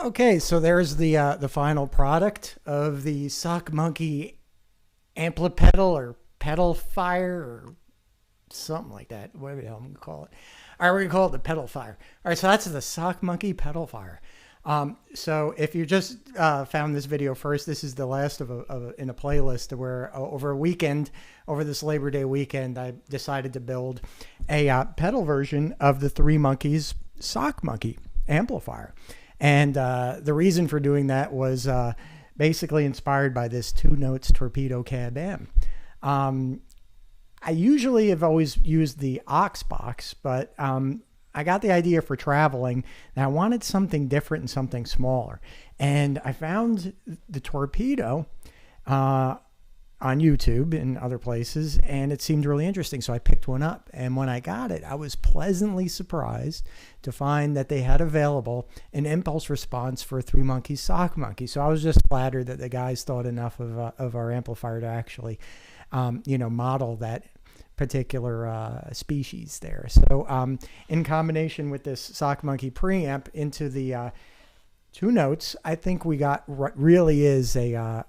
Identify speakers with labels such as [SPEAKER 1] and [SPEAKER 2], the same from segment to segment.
[SPEAKER 1] Okay, so there's the final product of the Sock Monkey Amplipedal or pedal fire or something like that. Whatever the hell I'm gonna call it. All right, we're gonna call it the pedal fire. All right, so that's the Sock Monkey pedal fire. So if you just found this video first, this is the last in a playlist where over a weekend, over this Labor Day weekend, I decided to build a pedal version of the 3Monkeys Sock Monkey amplifier. And the reason for doing that was basically inspired by this 2 Notes Torpedo Cab Am. I usually have always used the aux box, but I got the idea for traveling and I wanted something different and something smaller. And I found the Torpedo on YouTube and other places, and it seemed really interesting. So I picked one up, and when I got it, I was pleasantly surprised to find that they had available an impulse response for 3Monkeys Sock Monkey. So I was just flattered that the guys thought enough of our amplifier to actually, model that particular species there. So in combination with this Sock Monkey preamp into the 2 Notes, I think we got what really is a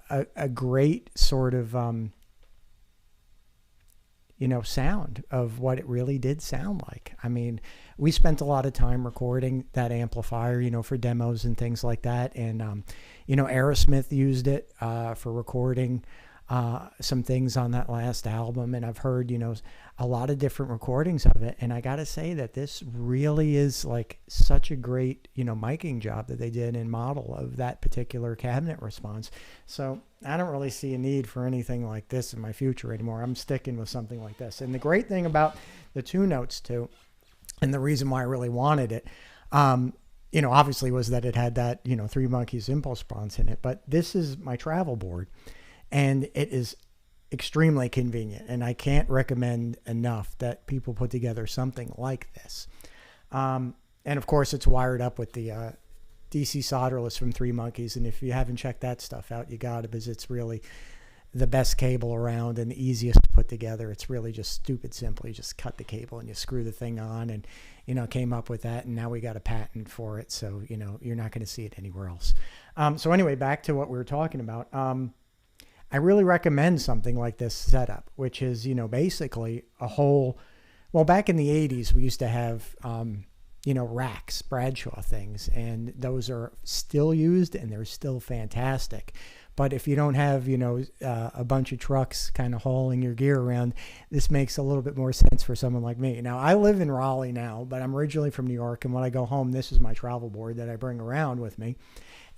[SPEAKER 1] great sort of sound of what it really did sound like. I mean, we spent a lot of time recording that amplifier, for demos and things like that, and Aerosmith used it for recording some things on that last album, and I've heard a lot of different recordings of it, and I gotta say that this really is like such a great miking job that they did in model of that particular cabinet response. So I don't really see a need for anything like this in my future anymore. I'm sticking with something like this. And the great thing about the 2 Notes too, and the reason why I really wanted it, obviously was that it had that 3Monkeys impulse response in it, but this is my travel board. And it is extremely convenient, and I can't recommend enough that people put together something like this. And of course, it's wired up with the DC solderless from 3Monkeys, and if you haven't checked that stuff out, you got it, because it's really the best cable around and the easiest to put together. It's really just stupid simple. You just cut the cable and you screw the thing on, and came up with that, and now we got a patent for it, so you're not going to see it anywhere else. So anyway, back to what we were talking about. I really recommend something like this setup, which is, basically a whole, well, back in the 80s, we used to have, racks, Bradshaw things, and those are still used and they're still fantastic. But if you don't have, a bunch of trucks kind of hauling your gear around, this makes a little bit more sense for someone like me. Now, I live in Raleigh now, but I'm originally from New York, and when I go home, this is my travel board that I bring around with me.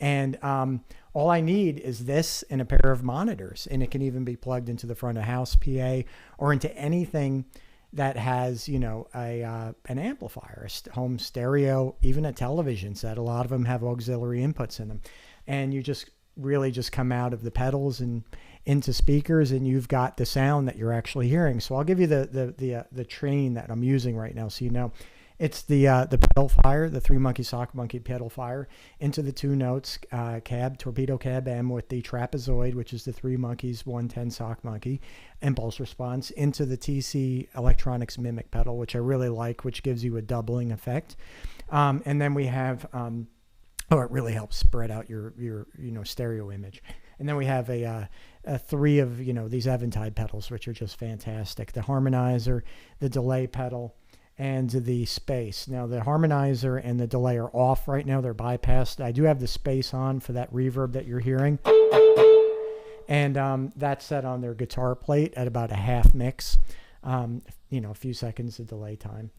[SPEAKER 1] And all I need is this and a pair of monitors, and it can even be plugged into the front of house PA or into anything that has, an amplifier, a home stereo, even a television set. A lot of them have auxiliary inputs in them, and you just really just come out of the pedals and into speakers, and you've got the sound that you're actually hearing. So I'll give you the train that I'm using right now, so It's the pedal fire, the 3Monkeys Sock Monkey pedal fire, into the 2 Notes Torpedo Cab Am with the trapezoid, which is the 3Monkeys 110 Sock Monkey impulse response, into the TC Electronics Mimic pedal, which I really like, which gives you a doubling effect. And then we have, it really helps spread out your stereo image. And then we have a 3 of these Eventide pedals, which are just fantastic. The harmonizer, the delay pedal, and the space. Now the harmonizer and the delay are off right now. They're bypassed. I do have the space on for that reverb that you're hearing. And that's set on their guitar plate at about a half mix. A few seconds of delay time,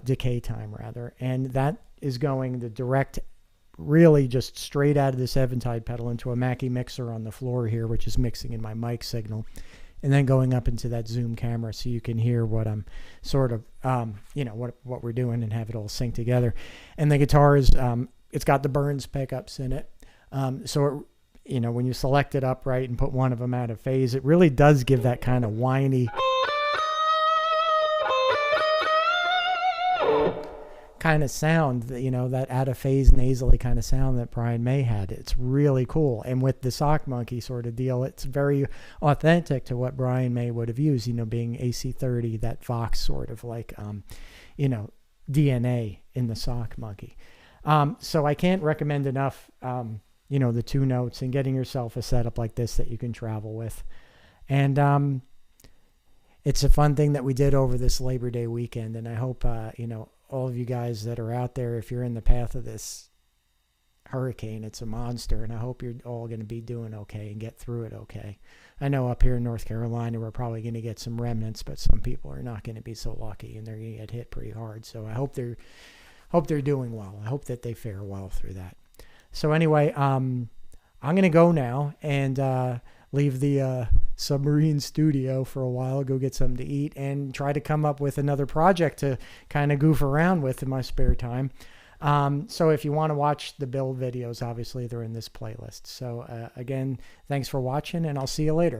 [SPEAKER 1] decay time rather. And that is going the direct, really just straight out of this Eventide pedal into a Mackie mixer on the floor here, which is mixing in my mic signal and then going up into that zoom camera so you can hear what I'm sort of, what we're doing and have it all sync together. And the guitar is, it's got the Burns pickups in it. So, when you select it upright and put one of them out of phase, it really does give that kind of whiny kind of sound, that out of phase nasally kind of sound that Brian May had. It's really cool. And with the sock monkey sort of deal, it's very authentic to what Brian May would have used, being AC30, that Vox sort of like, DNA in the sock monkey. So I can't recommend enough, the 2 notes and getting yourself a setup like this that you can travel with. And it's a fun thing that we did over this Labor Day weekend. And I hope, all of you guys that are out there, if you're in the path of this hurricane, it's a monster, and I hope you're all going to be doing okay and get through it okay. I know up here in North Carolina, we're probably going to get some remnants, but some people are not going to be so lucky, and they're going to get hit pretty hard. So I hope they're doing well. I hope that they fare well through that. So anyway, I'm going to go now and leave the submarine studio for a while, go get something to eat, and try to come up with another project to kind of goof around with in my spare time. So if you want to watch the build videos, obviously they're in this playlist. So again, thanks for watching, and I'll see you later.